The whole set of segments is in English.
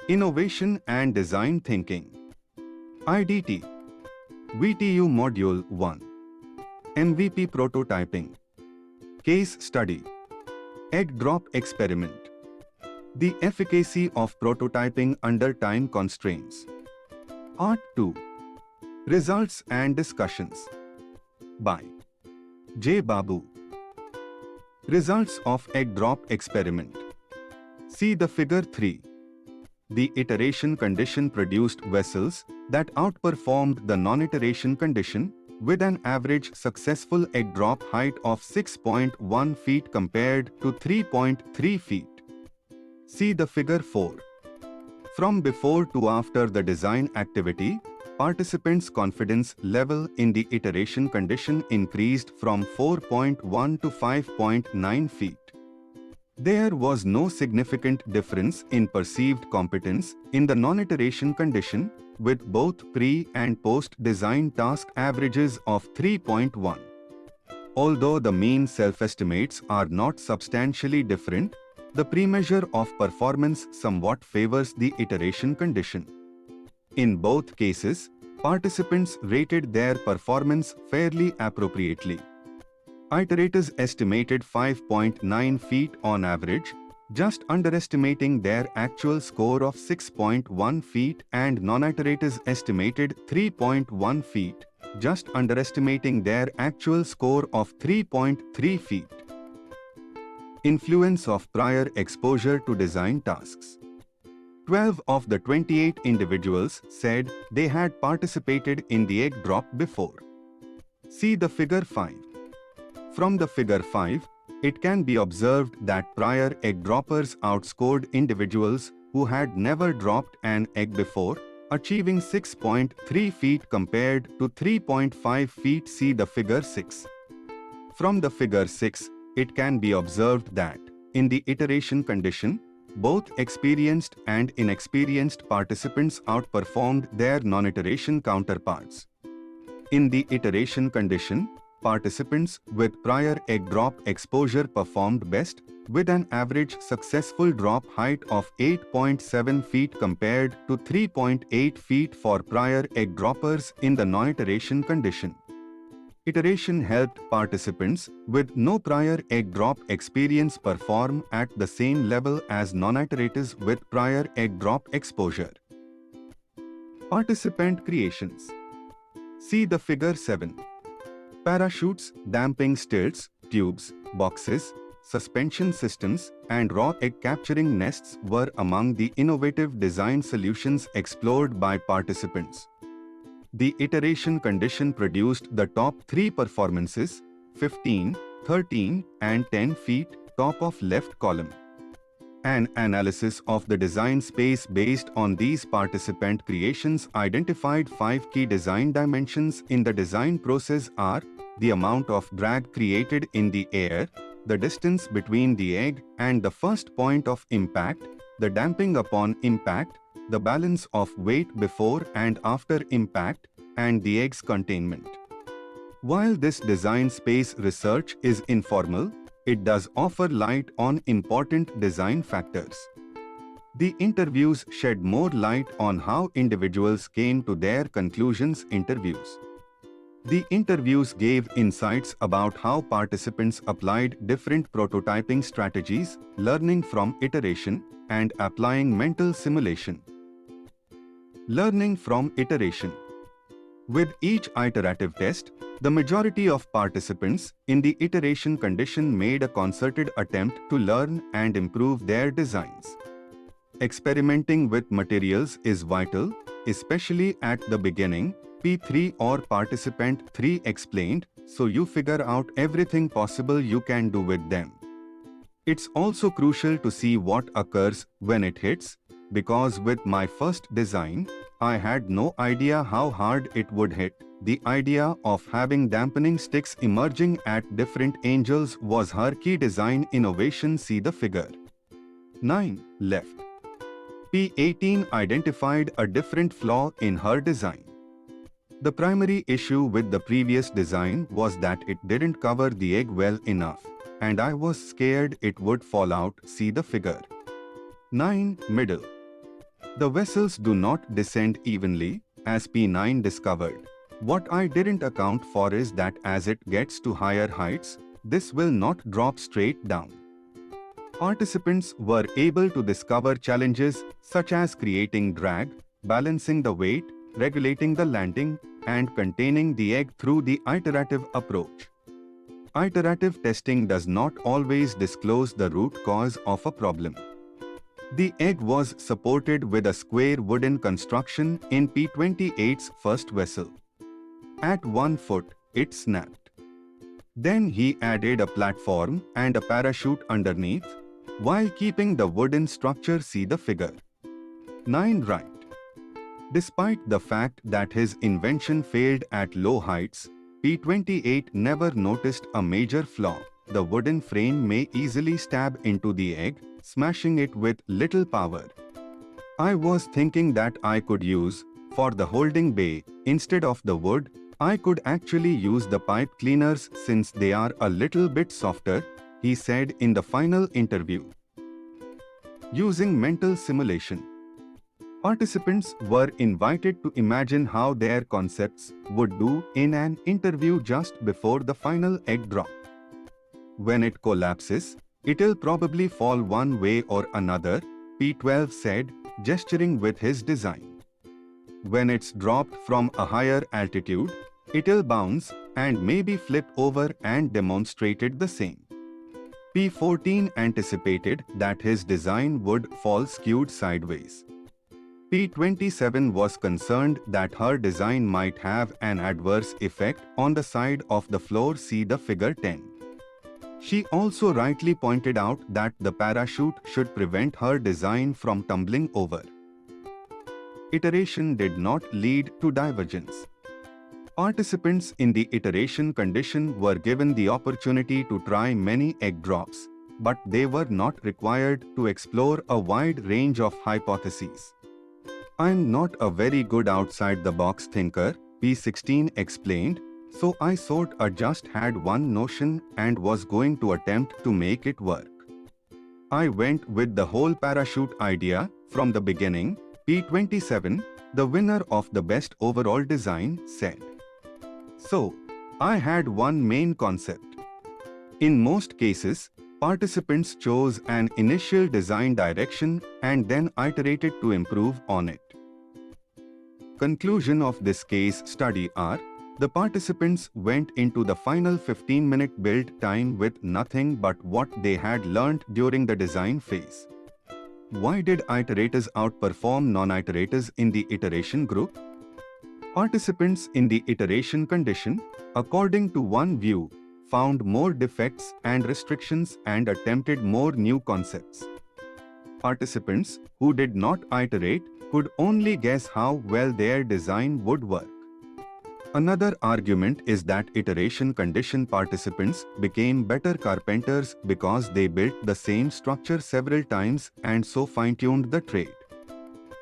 Innovation and Design Thinking. IDT VTU Module 1 MVP Prototyping Case Study. Egg Drop Experiment. The Efficacy of Prototyping Under Time Constraints. Part 2 Results and Discussions by J. Babu. Results of Egg Drop Experiment. See the Figure 3. The iteration condition produced vessels that outperformed the non-iteration condition with an average successful egg drop height of 6.1 feet compared to 3.3 feet. See the Figure 4. From before to after the design activity, participants' confidence level in the iteration condition increased from 4.1 to 5.9 feet. There was no significant difference in perceived competence in the non-iteration condition, with both pre- and post-design task averages of 3.1. Although the mean self-estimates are not substantially different, the pre-measure of performance somewhat favors the iteration condition. In both cases, participants rated their performance fairly appropriately. Iterators estimated 5.9 feet on average, just underestimating their actual score of 6.1 feet, and non-iterators estimated 3.1 feet, just underestimating their actual score of 3.3 feet. Influence of prior exposure to design tasks. 12 of the 28 individuals said they had participated in the egg drop before. See the Figure 5. From the Figure 5, it can be observed that prior egg droppers outscored individuals who had never dropped an egg before, achieving 6.3 feet compared to 3.5 feet. See the Figure 6. From the Figure 6, it can be observed that, in the iteration condition, both experienced and inexperienced participants outperformed their non-iteration counterparts. In the iteration condition, participants with prior egg drop exposure performed best, with an average successful drop height of 8.7 feet compared to 3.8 feet for prior egg droppers in the non-iteration condition. Iteration helped participants with no prior egg drop experience perform at the same level as non-iterators with prior egg drop exposure. Participant creations. See the Figure 7. Parachutes, damping stilts, tubes, boxes, suspension systems, and raw egg capturing nests were among the innovative design solutions explored by participants. The iteration condition produced the top 3 performances: 15, 13, and 10 feet, top of left column. An analysis of the design space based on these participant creations identified 5 key design dimensions in the design process are: the amount of drag created in the air, the distance between the egg and the first point of impact, the damping upon impact, the balance of weight before and after impact, and the egg's containment. While this design space research is informal, it does offer light on important design factors. The interviews shed more light on how individuals came to their conclusions. Interviews. The interviews gave insights about how participants applied different prototyping strategies, learning from iteration, and applying mental simulation. Learning from iteration. With each iterative test, the majority of participants in the iteration condition made a concerted attempt to learn and improve their designs. Experimenting with materials is vital, especially at the beginning. P3 or Participant 3 explained, so you figure out everything possible you can do with them. It's also crucial to see what occurs when it hits, because with my first design, I had no idea how hard it would hit. The idea of having dampening sticks emerging at different angles was her key design innovation. See the Figure 9, left. P18 identified a different flaw in her design. The primary issue with the previous design was that it didn't cover the egg well enough, and I was scared it would fall out. See the Figure 9, middle. The vessels do not descend evenly, as P9 discovered. What I didn't account for is that as it gets to higher heights, this will not drop straight down. Participants were able to discover challenges such as creating drag, balancing the weight, regulating the landing, and containing the egg through the iterative approach. Iterative testing does not always disclose the root cause of a problem. The egg was supported with a square wooden construction in P28's first vessel. At 1 foot, it snapped. Then he added a platform and a parachute underneath, while keeping the wooden structure. See the figure 9 right. Despite the fact that his invention failed at low heights, P28 never noticed a major flaw. The wooden frame may easily stab into the egg, smashing it with little power. I was thinking that I could use, for the holding bay, instead of the wood, I could actually use the pipe cleaners since they are a little bit softer, he said in the final interview. Using mental simulation. Participants were invited to imagine how their concepts would do in an interview just before the final egg drop. When it collapses, it'll probably fall one way or another, P12 said, gesturing with his design. When it's dropped from a higher altitude, it'll bounce and maybe flip over, and demonstrated the same. P14 anticipated that his design would fall skewed sideways. P27 was concerned that her design might have an adverse effect on the side of the floor. See the figure 10. She also rightly pointed out that the parachute should prevent her design from tumbling over. Iteration did not lead to divergence. Participants in the iteration condition were given the opportunity to try many egg drops, but they were not required to explore a wide range of hypotheses. I'm not a very good outside-the-box thinker, P16 explained, so I sort of just had one notion and was going to attempt to make it work. I went with the whole parachute idea from the beginning, P27, the winner of the best overall design, said. So, I had one main concept. In most cases, participants chose an initial design direction and then iterated to improve on it. Conclusion of this case study are: the participants went into the final 15-minute build time with nothing but what they had learned during the design phase. Why did iterators outperform non-iterators in the iteration group? Participants in the iteration condition, according to one view, found more defects and restrictions and attempted more new concepts. Participants who did not iterate could only guess how well their design would work. Another argument is that iteration condition participants became better carpenters because they built the same structure several times and so fine-tuned the trade.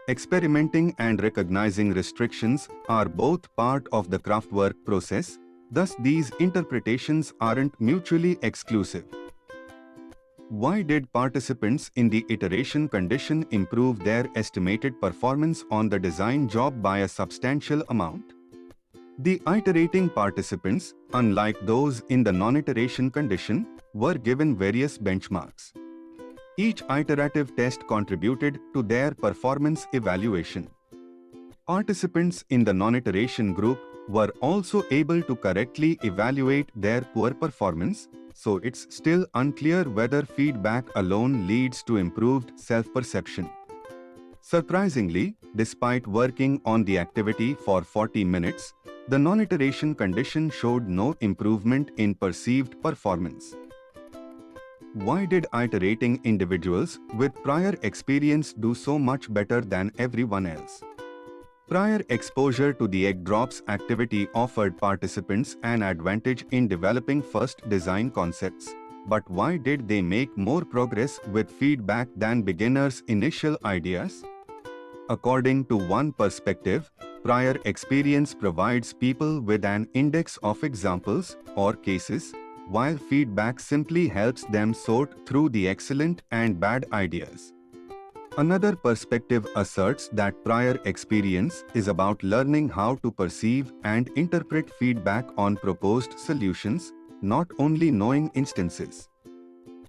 Experimenting and recognizing restrictions are both part of the craftwork process, thus these interpretations aren't mutually exclusive. Why did participants in the iteration condition improve their estimated performance on the design job by a substantial amount? The iterating participants, unlike those in the non-iteration condition, were given various benchmarks. Each iterative test contributed to their performance evaluation. Participants in the non-iteration group were also able to correctly evaluate their poor performance, so it's still unclear whether feedback alone leads to improved self-perception. Surprisingly, despite working on the activity for 40 minutes, the non-iteration condition showed no improvement in perceived performance. Why did iterating individuals with prior experience do so much better than everyone else? Prior exposure to the egg drops activity offered participants an advantage in developing first design concepts, but why did they make more progress with feedback than beginners' initial ideas? According to one perspective, prior experience provides people with an index of examples or cases, while feedback simply helps them sort through the excellent and bad ideas. Another perspective asserts that prior experience is about learning how to perceive and interpret feedback on proposed solutions, not only knowing instances.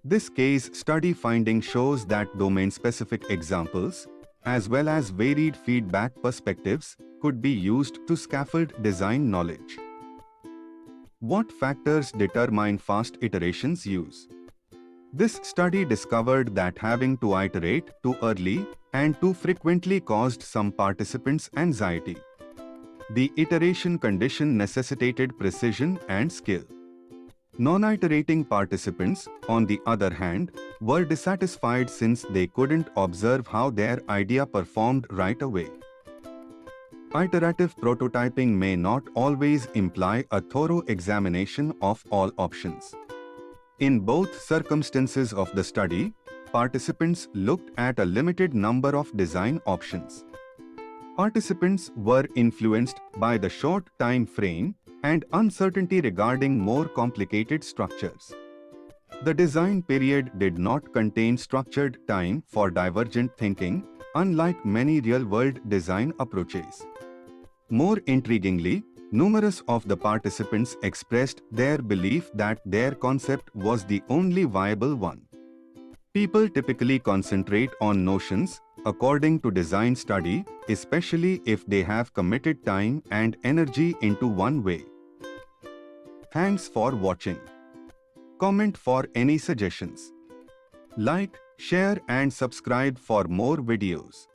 This case study finding shows that domain-specific examples, as well as varied feedback perspectives, could be used to scaffold design knowledge. What factors determine fast iterations use? This study discovered that having to iterate too early and too frequently caused some participants anxiety. The iteration condition necessitated precision and skill. Non-iterating participants, on the other hand, were dissatisfied since they couldn't observe how their idea performed right away. Iterative prototyping may not always imply a thorough examination of all options. In both circumstances of the study, participants looked at a limited number of design options. Participants were influenced by the short time frame and uncertainty regarding more complicated structures. The design period did not contain structured time for divergent thinking, unlike many real-world design approaches. More intriguingly, numerous of the participants expressed their belief that their concept was the only viable one. People typically concentrate on notions, according to design study, especially if they have committed time and energy into one way. Thanks for watching. Comment for any suggestions. Like, share and subscribe for more videos.